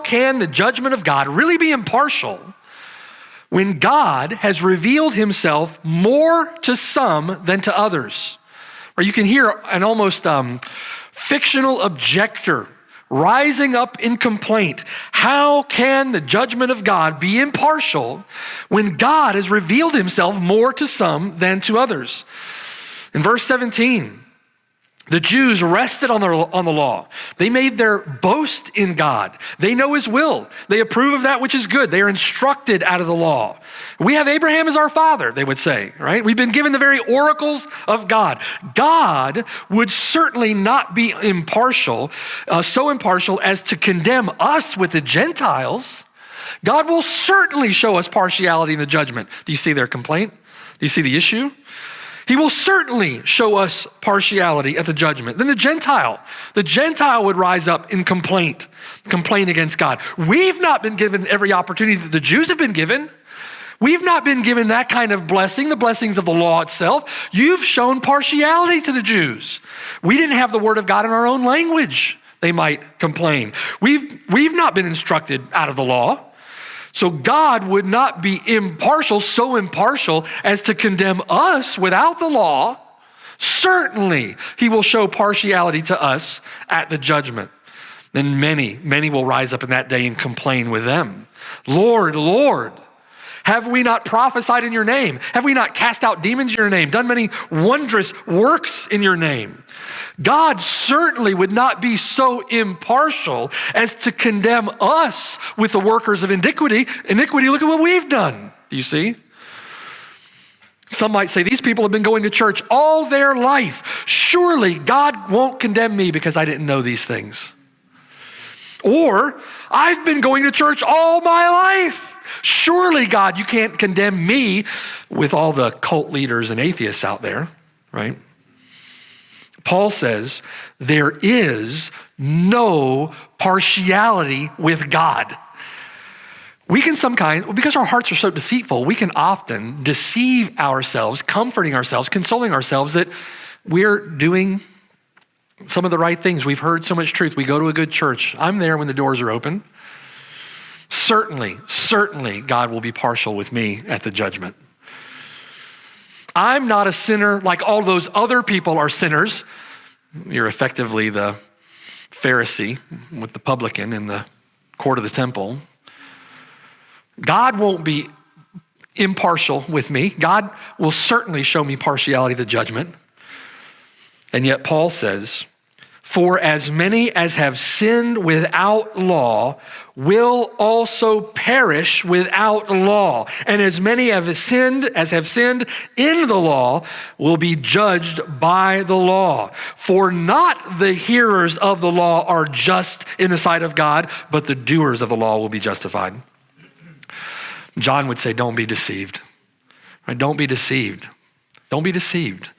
can the judgment of God really be impartial when God has revealed himself more to some than to others? Or you can hear an almost fictional objector rising up in complaint. How can the judgment of God be impartial when God has revealed himself more to some than to others? In verse 17, the Jews rested on the law. They made their boast in God. They know his will. They approve of that which is good. They are instructed out of the law. We have Abraham as our father, they would say, right? We've been given the very oracles of God. God would certainly not be impartial, so impartial as to condemn us with the Gentiles. God will certainly show us partiality in the judgment. Do you see their complaint? Do you see the issue? He will certainly show us partiality at the judgment. Then the Gentile would rise up in complain against God. We've not been given every opportunity that the Jews have been given. We've not been given that kind of blessing, the blessings of the law itself. You've shown partiality to the Jews. We didn't have the word of God in our own language, they might complain. We've not been instructed out of the law. So God would not be impartial, so impartial as to condemn us without the law. Certainly, he will show partiality to us at the judgment. Then many will rise up in that day and complain with them. Lord, Lord, have we not prophesied in your name? Have we not cast out demons in your name, done many wondrous works in your name? God certainly would not be so impartial as to condemn us with the workers of iniquity. Look at what we've done. Do you see? Some might say, these people have been going to church all their life. Surely God won't condemn me because I didn't know these things. Or, I've been going to church all my life. Surely, God, you can't condemn me with all the cult leaders and atheists out there, right? Paul says, there is no partiality with God. We can because our hearts are so deceitful, we can often deceive ourselves, comforting ourselves, consoling ourselves that we're doing some of the right things. We've heard so much truth. We go to a good church. I'm there when the doors are open. Certainly, God will be partial with me at the judgment. I'm not a sinner like all those other people are sinners. You're effectively the Pharisee with the publican in the court of the temple. God won't be impartial with me. God will certainly show me partiality at the judgment. And yet Paul says, for as many as have sinned without law will also perish without law. And as many as have sinned in the law will be judged by the law. For not the hearers of the law are just in the sight of God, but the doers of the law will be justified. John would say, don't be deceived. Right? Don't be deceived. Don't be deceived.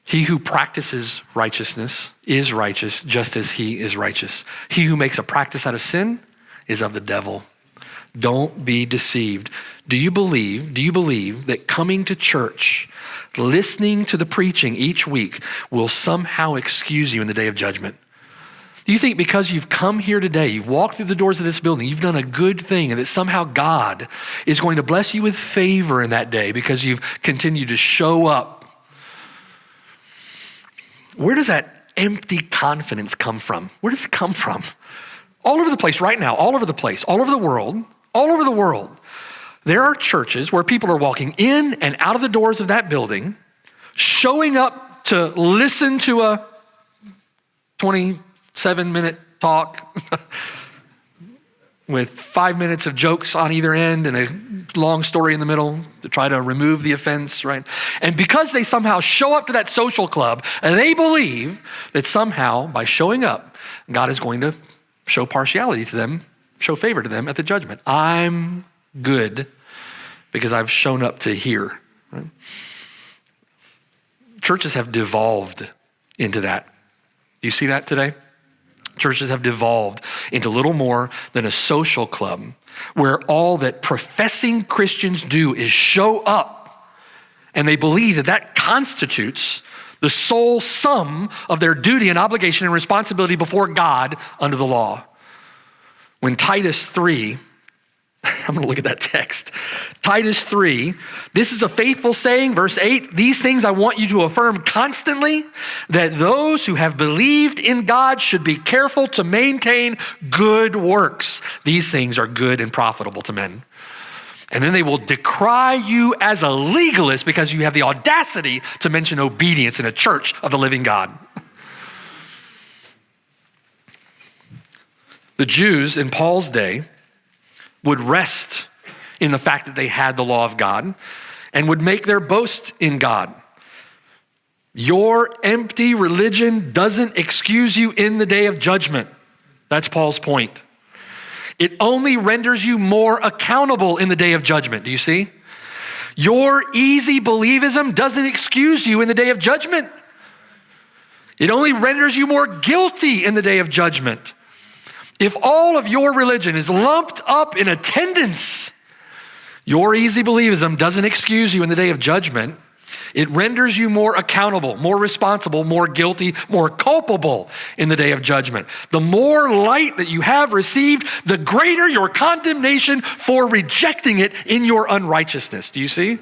He who practices righteousness is righteous just as he is righteous. He who makes a practice out of sin is of the devil. Don't be deceived. Do you believe that coming to church, listening to the preaching each week will somehow excuse you in the day of judgment? Do you think because you've come here today, you've walked through the doors of this building, you've done a good thing, and that somehow God is going to bless you with favor in that day because you've continued to show up? Where does that empty confidence come from? Where does it come from? All over the place right now, all over the place, all over the world. There are churches where people are walking in and out of the doors of that building, showing up to listen to a 27-minute talk with 5 minutes of jokes on either end and a long story in the middle to try to remove the offense, right? And because they somehow show up to that social club, and they believe that somehow by showing up, God is going to show partiality to them, show favor to them at the judgment. I'm good because I've shown up to here. Right? Churches have devolved into that. Do you see that today? Churches have devolved into little more than a social club where all that professing Christians do is show up, and they believe that that constitutes the sole sum of their duty and obligation and responsibility before God under the law. when Titus 3, I'm going to look at that text. Titus 3, this is a faithful saying, verse 8, these things I want you to affirm constantly, that those who have believed in God should be careful to maintain good works. These things are good and profitable to men. And then they will decry you as a legalist because you have the audacity to mention obedience in a church of the living God. The Jews in Paul's day would rest in the fact that they had the law of God and would make their boast in God. Your empty religion doesn't excuse you in the day of judgment. That's Paul's point. It only renders you more accountable in the day of judgment. Do you see? Your easy believism doesn't excuse you in the day of judgment. It only renders you more guilty in the day of judgment. If all of your religion is lumped up in attendance, your easy believism doesn't excuse you in the day of judgment. It renders you more accountable, more responsible, more guilty, more culpable in the day of judgment. The more light that you have received, the greater your condemnation for rejecting it in your unrighteousness. Do you see?